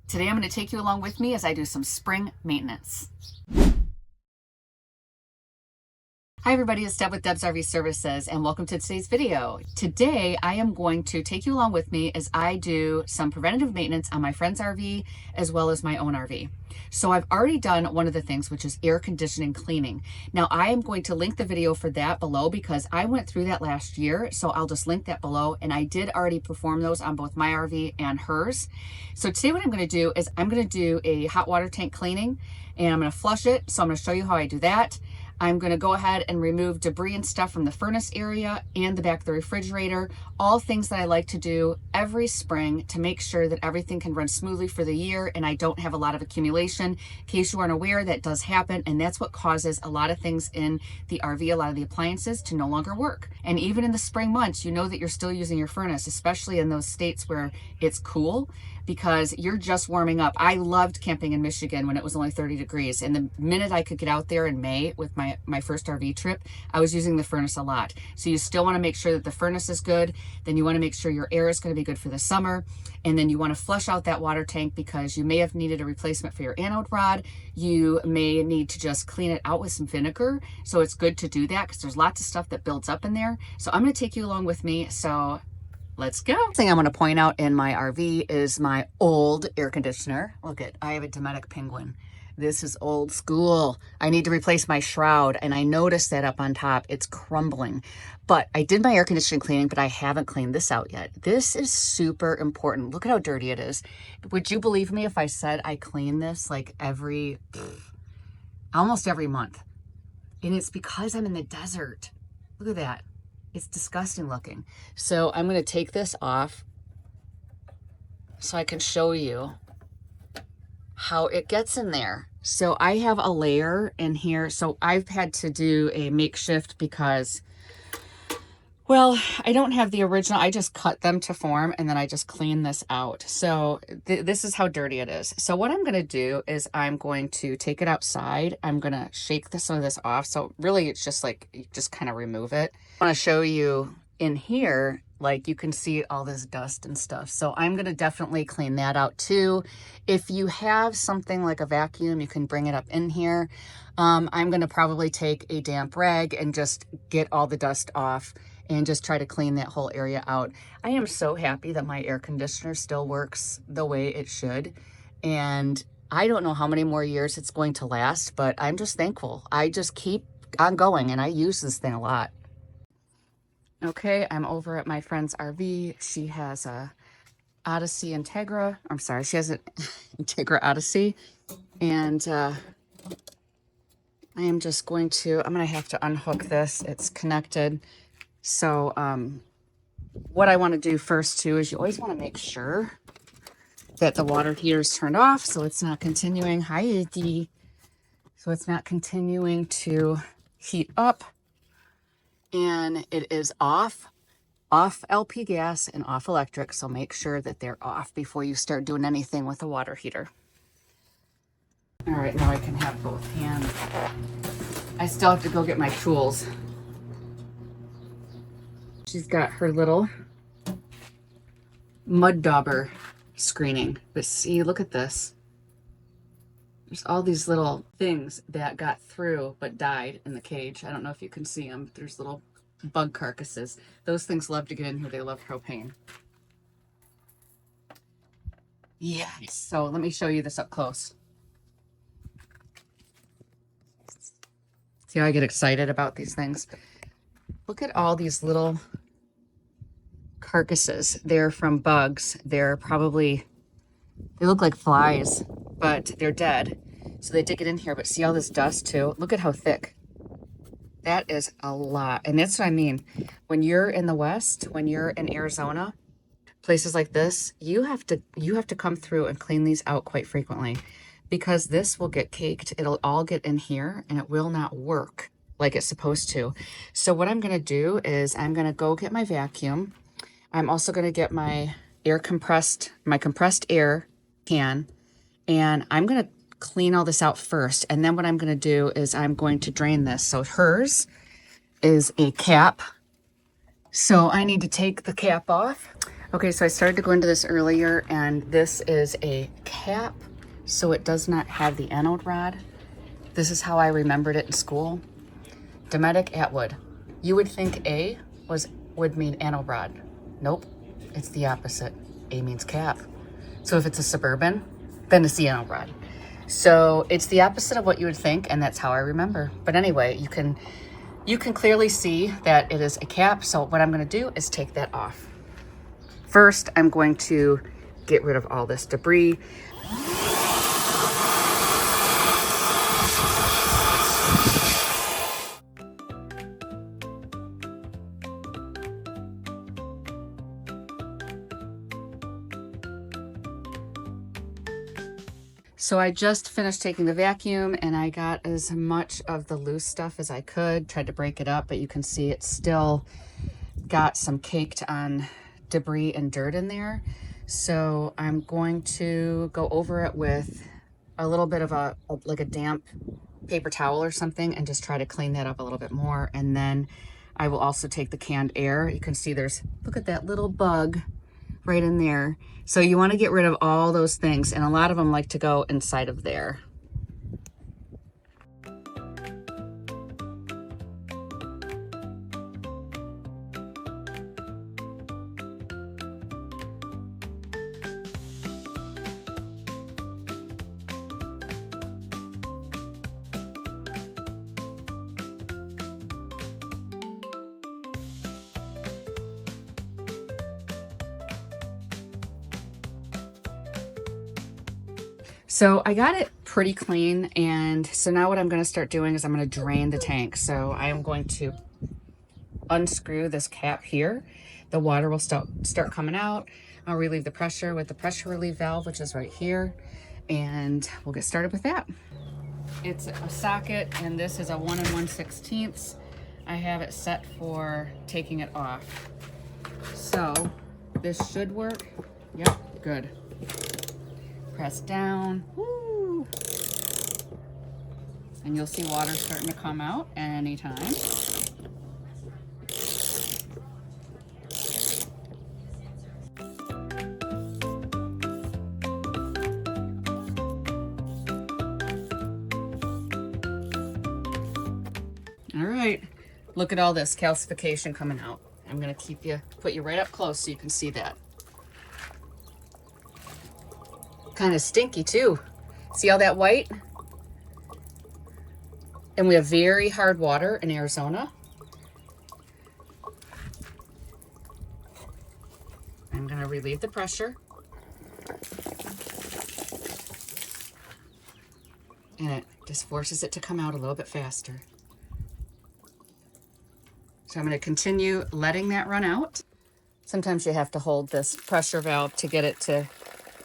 Today I'm going to take you along with me as I do some spring maintenance. Hi everybody, it's Deb with Deb's RV Services and welcome to today's video. Today I am going to take you along with me as I do some preventative maintenance on my friend's RV as well as my own RV. So I've already done one of the things, which is air conditioning cleaning. Now I am going to link the video for that below because I went through that last year, so I'll just link that below, and I did already perform those on both my RV and hers. So today what I'm going to do is I'm going to do a hot water tank cleaning and I'm going to flush it. So I'm going to show you how I do that. I'm going to go ahead and remove debris and stuff from the furnace area and the back of the refrigerator. All things that I like to do every spring to make sure that everything can run smoothly for the year and I don't have a lot of accumulation. In case you aren't aware, that does happen, and that's what causes a lot of things in the RV, a lot of the appliances to no longer work. And even in the spring months, you know that you're still using your furnace, especially in those states where it's cool, because you're just warming up. I loved camping in Michigan when it was only 30 degrees. And the minute I could get out there in May with my first RV trip, I was using the furnace a lot. So you still want to make sure that the furnace is good. Then you want to make sure your air is going to be good for the summer. And then you want to flush out that water tank because you may have needed a replacement for your anode rod. You may need to just clean it out with some vinegar. So it's good to do that because there's lots of stuff that builds up in there. So I'm going to take you along with me. So let's go. Thing I want to point out in my RV is my old air conditioner. Look at, I have a Dometic Penguin. This is old school. I need to replace my shroud, and I noticed that up on top, it's crumbling. But I did my air conditioning cleaning, but I haven't cleaned this out yet. This is super important. Look at how dirty it is. Would you believe me if I said I clean this like almost every month? And it's because I'm in the desert. Look at that. It's disgusting looking. So I'm going to take this off so I can show you how it gets in there. So I have a layer in here. So I've had to do a makeshift because, well, I don't have the original. I just cut them to form and then I just clean this out. So this is how dirty it is. So what I'm going to do is I'm going to take it outside. I'm going to shake some of this off. So really it's just like, you just kind of remove it. I want to show you in here, like you can see all this dust and stuff. So I'm going to definitely clean that out too. If you have something like a vacuum, you can bring it up in here. I'm going to probably take a damp rag and just get all the dust off and just try to clean that whole area out. I am so happy that my air conditioner still works the way it should. And I don't know how many more years it's going to last, but I'm just thankful. I just keep on going and I use this thing a lot. Okay, I'm over at my friend's RV. She has a Odyssey Integra. I'm sorry, she has an Integra Odyssey. And I am just going to, I'm going to have to unhook this. It's connected. So what I want to do first too is you always want to make sure that the water heater is turned off so it's not continuing. Hi, Edie. So it's not continuing to heat up. And it is off LP gas and off electric. So make sure that they're off before you start doing anything with the water heater. All right, now I can have both hands. I still have to go get my tools. She's got her little mud dauber screening. But see, look at this. There's all these little things that got through but died in the cage. I don't know if you can see them, but there's little bug carcasses. Those things love to get in here. They love propane. Yeah, so let me show you this up close. See how I get excited about these things? Look at all these little carcasses. They're from bugs. They're probably, they look like flies, but they're dead. So they did get in here, but see all this dust too? Look at how thick. That is a lot. And that's what I mean. When you're in the West, when you're in Arizona, places like this, you have to come through and clean these out quite frequently because this will get caked. It'll all get in here and it will not work like it's supposed to. So what I'm going to do is I'm going to go get my vacuum. I'm also going to get my compressed air can, and I'm going to clean all this out first. And then what I'm going to do is I'm going to drain this. So hers is a cap. So I need to take the cap off. Okay, so I started to go into this earlier, and this is a cap cap so it does not have the anode rod. This is how I remembered it in school. Dometic Atwood. You would think A would mean anode rod. Nope, it's the opposite. A means cap. So if it's a Suburban, then it's the anode rod. So it's the opposite of what you would think, and that's how I remember. But anyway, you can clearly see that it is a cap. So what I'm going to do is take that off. First, I'm going to get rid of all this debris. So I just finished taking the vacuum and I got as much of the loose stuff as I could, tried to break it up, but you can see it's still got some caked on debris and dirt in there. So I'm going to go over it with a little bit of like a damp paper towel or something and just try to clean that up a little bit more. And then I will also take the canned air. You can see look at that little bug right in there. So you want to get rid of all those things, and a lot of them like to go inside of there. So I got it pretty clean, and so now what I'm going to start doing is I'm going to drain the tank. So I am going to unscrew this cap here. The water will start coming out. I'll relieve the pressure with the pressure relief valve, which is right here, and we'll get started with that. It's a socket, and this is a 1 1/16. I have it set for taking it off. So this should work. Yep, good. Press down. Woo. And you'll see water starting to come out anytime. All right, look at all this calcification coming out. I'm gonna put you right up close so you can see that. Kind of stinky too. See all that white? And we have very hard water in Arizona. I'm going to relieve the pressure. And it just forces it to come out a little bit faster. So I'm going to continue letting that run out. Sometimes you have to hold this pressure valve to get it to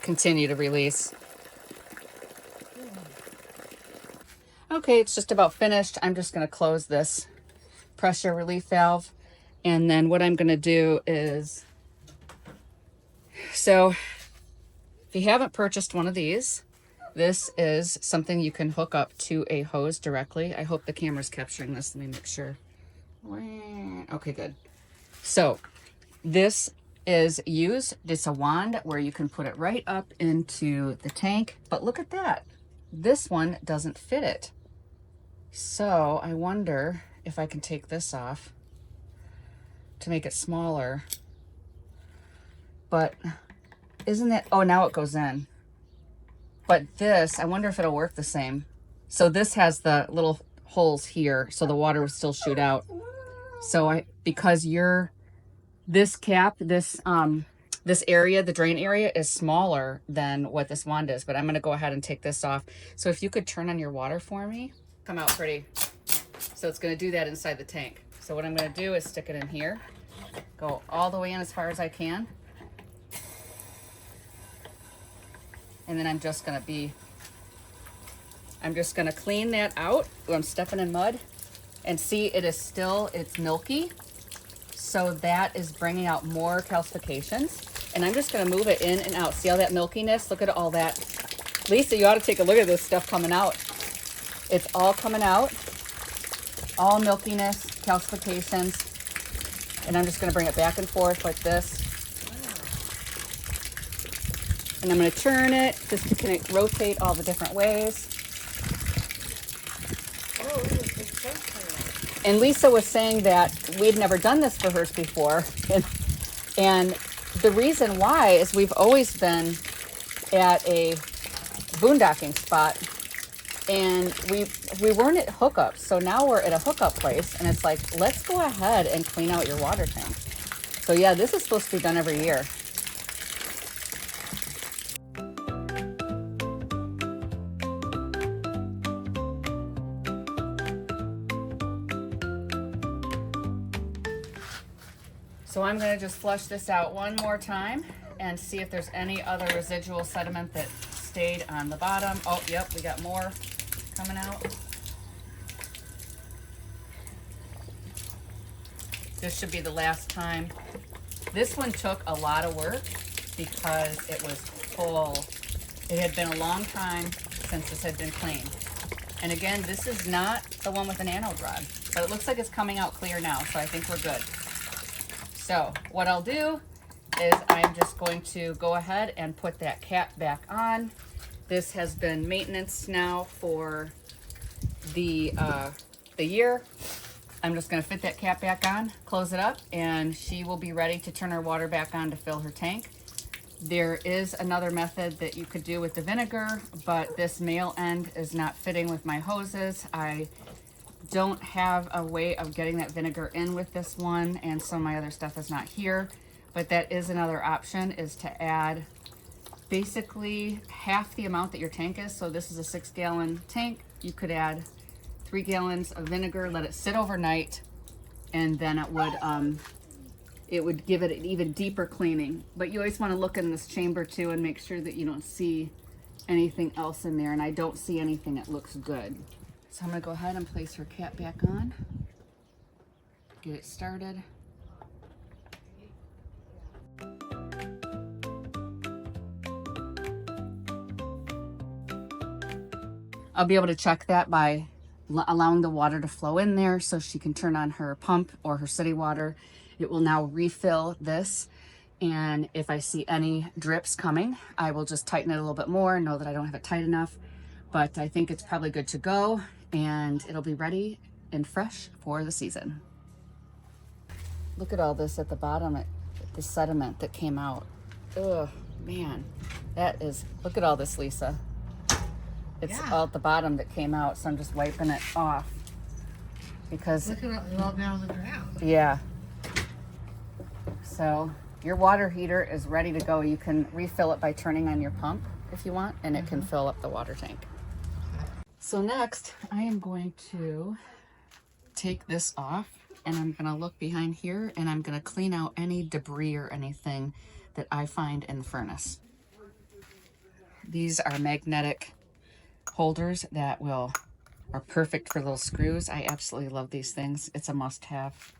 continue to release. Okay, it's just about finished. I'm just going to close this pressure relief valve. And then what I'm going to do is, so if you haven't purchased one of these, this is something you can hook up to a hose directly. I hope the camera's capturing this. Let me make sure. Okay, good. So this is it's a wand where you can put it right up into the tank, but look at that. This one doesn't fit it. So I wonder if I can take this off to make it smaller. But isn't it, oh, now it goes in. But this, I wonder if it'll work the same. So this has the little holes here, so the water will still shoot out. So because this cap, this area, the drain area is smaller than what this wand is, but I'm going to go ahead and take this off. So if you could turn on your water for me, come out pretty. So it's going to do that inside the tank. So what I'm going to do is stick it in here, go all the way in as far as I can. And then I'm just going to clean that out. I'm stepping in mud, and see it's milky. So that is bringing out more calcifications. And I'm just going to move it in and out. See all that milkiness? Look at all that. Lisa, you ought to take a look at this stuff coming out. It's all coming out. All milkiness, calcifications. And I'm just going to bring it back and forth like this. And I'm going to turn it just to kind of rotate all the different ways. And Lisa was saying that we'd never done this for hers before. And the reason why is we've always been at a boondocking spot, and we weren't at hookups. So now we're at a hookup place, and it's like, let's go ahead and clean out your water tank. So yeah, this is supposed to be done every year. So I'm going to just flush this out one more time and see if there's any other residual sediment that stayed on the bottom. Oh, yep, we got more coming out. This should be the last time. This one took a lot of work because it was full. It had been a long time since this had been cleaned. And again, this is not the one with an anode rod, but it looks like it's coming out clear now, so I think we're good. So what I'll do is I'm just going to go ahead and put that cap back on. This has been maintenance now for the year. I'm just going to fit that cap back on, close it up, and she will be ready to turn her water back on to fill her tank. There is another method that you could do with the vinegar, but this male end is not fitting with my hoses. I don't have a way of getting that vinegar in with this one, and some of my other stuff is not here, but that is another option, is to add basically half the amount that your tank is. So this is a 6-gallon tank. You could add 3 gallons of vinegar, let it sit overnight, and then it would give it an even deeper cleaning. But you always want to look in this chamber too and make sure that you don't see anything else in there, and I don't see anything that looks good. So I'm going to go ahead and place her cap back on, get it started. I'll be able to check that by allowing the water to flow in there so she can turn on her pump or her city water. It will now refill this, and if I see any drips coming, I will just tighten it a little bit more and know that I don't have it tight enough. But I think it's probably good to go, and it'll be ready and fresh for the season. Look at all this at the bottom, the sediment that came out. Oh man, that is, look at all this, Lisa. It's all at the bottom that came out, so I'm just wiping it off. Because look at it all down on the ground. Yeah. So your water heater is ready to go. You can refill it by turning on your pump if you want, and it can fill up the water tank. So next, I am going to take this off, and I'm going to look behind here, and I'm going to clean out any debris or anything that I find in the furnace. These are magnetic holders that are perfect for little screws. I absolutely love these things. It's a must-have.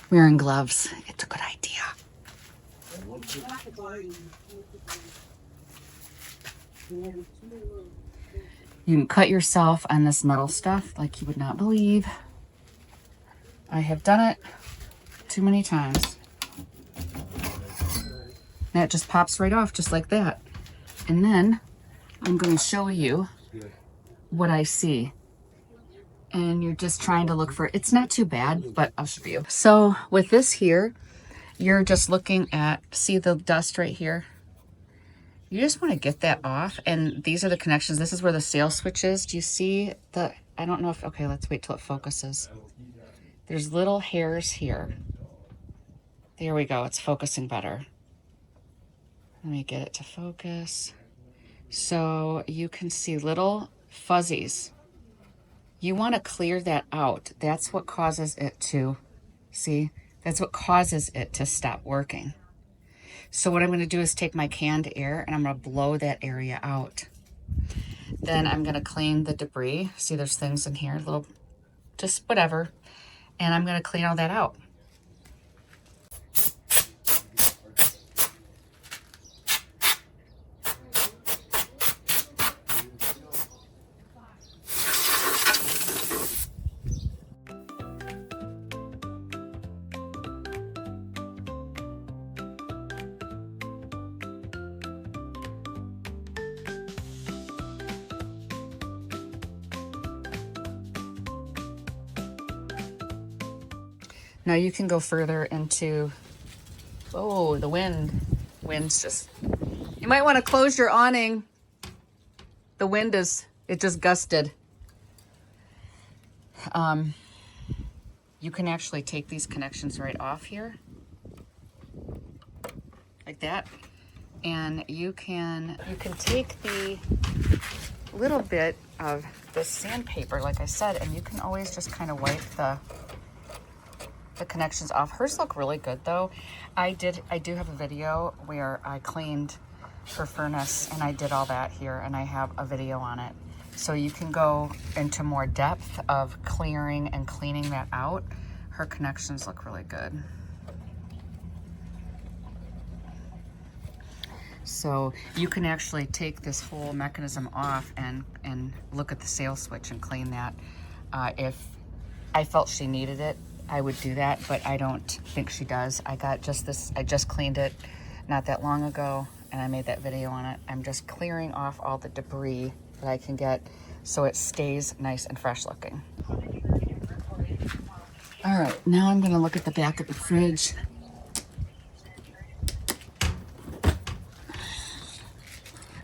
Wearing gloves. It's a good idea. You can cut yourself on this metal stuff like you would not believe. I have done it too many times. That just pops right off just like that. And then I'm going to show you what I see. And you're just trying to look for, it's not too bad, but I'll show you. So with this here, you're just looking at, see the dust right here? You just want to get that off, and these are the connections. This is where the sail switch is. Do you see the, I don't know if, okay, let's wait till it focuses. There's little hairs here. There we go, it's focusing better. Let me get it to focus. So you can see little fuzzies. You want to clear that out. That's what causes it to, see? That's what causes it to stop working. So what I'm going to do is take my canned air and I'm going to blow that area out. Then I'm going to clean the debris. See, there's things in here, little, just whatever. And I'm going to clean all that out. Now you can go further into, oh, the wind. Wind's just, you might want to close your awning. The wind it just gusted. You can actually take these connections right off here, like that. And you can take the little bit of this sandpaper, like I said, and you can always just kind of wipe the connections off. Hers look really good though. I do have a video where I cleaned her furnace and I did all that here, and I have a video on it. So you can go into more depth of clearing and cleaning that out. Her connections look really good. So you can actually take this whole mechanism off and look at the sail switch and clean that. If I felt she needed it, I would do that, but I don't think she does. I just cleaned it not that long ago, and I made that video on it. I'm just clearing off all the debris that I can get so it stays nice and fresh looking. All right, now I'm gonna look at the back of the fridge.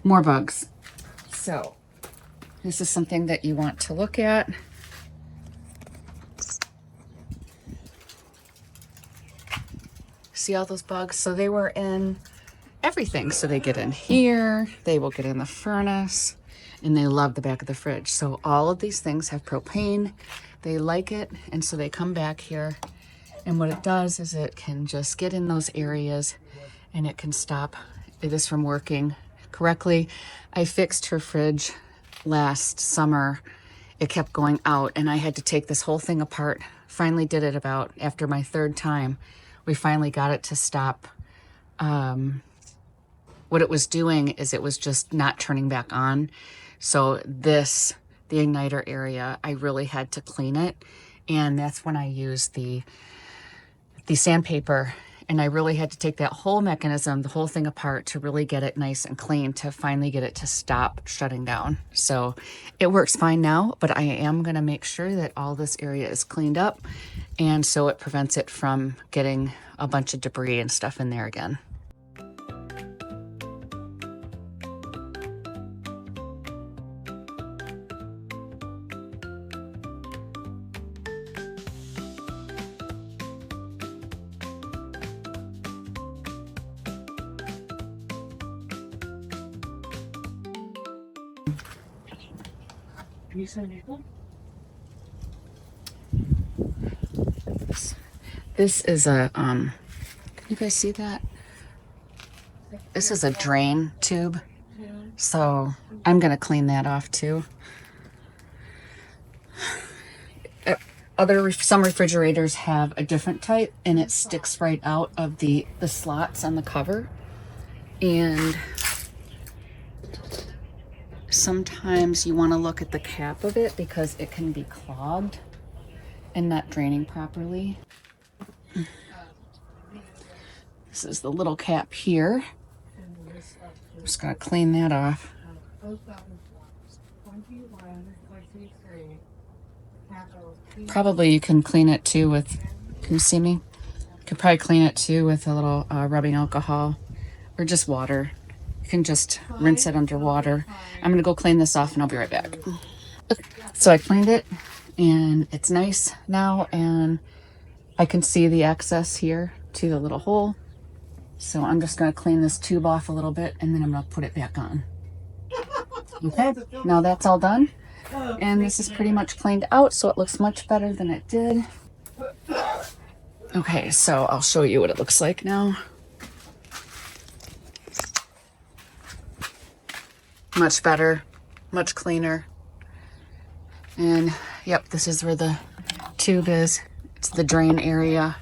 More bugs. So this is something that you want to look at. See all those bugs? So they were in everything. So they get in here, they will get in the furnace, and they love the back of the fridge. So all of these things have propane. They like it, and so they come back here. And what it does is it can just get in those areas, and it can stop this from working correctly. I fixed her fridge last summer. It kept going out, and I had to take this whole thing apart. Finally did it about after my third time. We finally got it to stop. What it was doing is it was just not turning back on. So the igniter area, I really had to clean it. And that's when I used the sandpaper. And I really had to take that whole mechanism, the whole thing apart to really get it nice and clean to finally get it to stop shutting down. So it works fine now, but I am gonna make sure that all this area is cleaned up, and so it prevents it from getting a bunch of debris and stuff in there again. This is a, can you guys see that? This is a drain tube. So I'm gonna clean that off too. Some refrigerators have a different type, and it sticks right out of the slots on the cover. And sometimes you want to look at the cap of it because it can be clogged and not draining properly. This is the little cap here. I'm just going to clean that off. Probably you can clean it too with, can you see me? You could probably clean it too with a little rubbing alcohol or just water. You can just rinse it under water. I'm gonna go clean this off and I'll be right back. So I cleaned it and it's nice now, and I can see the access here to the little hole. So I'm just gonna clean this tube off a little bit, and then I'm gonna put it back on. Okay, now that's all done. And this is pretty much cleaned out, so it looks much better than it did. Okay, so I'll show you what it looks like now. Much better, much cleaner. And yep, this is where the tube is. It's the drain area.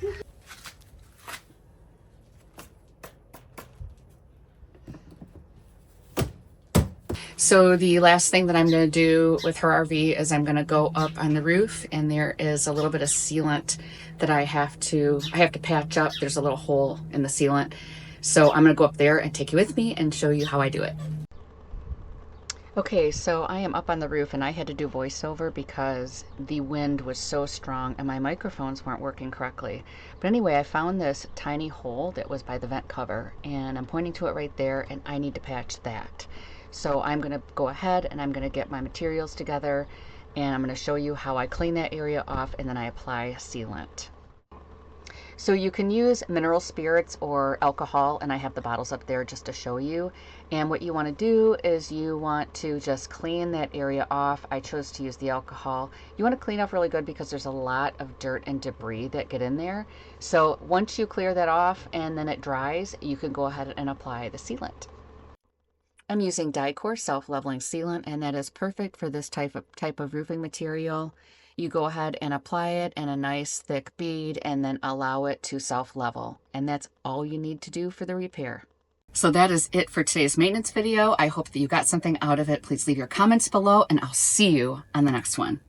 So the last thing that I'm going to do with her RV is I'm going to go up on the roof, and there is a little bit of sealant that I have to patch up. There's a little hole in the sealant. So I'm going to go up there and take you with me and show you how I do it. Okay, so I am up on the roof and I had to do voiceover because the wind was so strong and my microphones weren't working correctly. But anyway, I found this tiny hole that was by the vent cover and I'm pointing to it right there and I need to patch that. So I'm going to go ahead and I'm going to get my materials together and I'm going to show you how I clean that area off and then I apply sealant. So you can use mineral spirits or alcohol, and I have the bottles up there just to show you. And what you want to do is you want to just clean that area off. I chose to use the alcohol. You want to clean off really good because there's a lot of dirt and debris that get in there. So once you clear that off and then it dries, you can go ahead and apply the sealant. I'm using Dicor self-leveling sealant, and that is perfect for this type of roofing material. You go ahead and apply it in a nice thick bead and then allow it to self-level. And that's all you need to do for the repair. So that is it for today's maintenance video. I hope that you got something out of it. Please leave your comments below and I'll see you on the next one.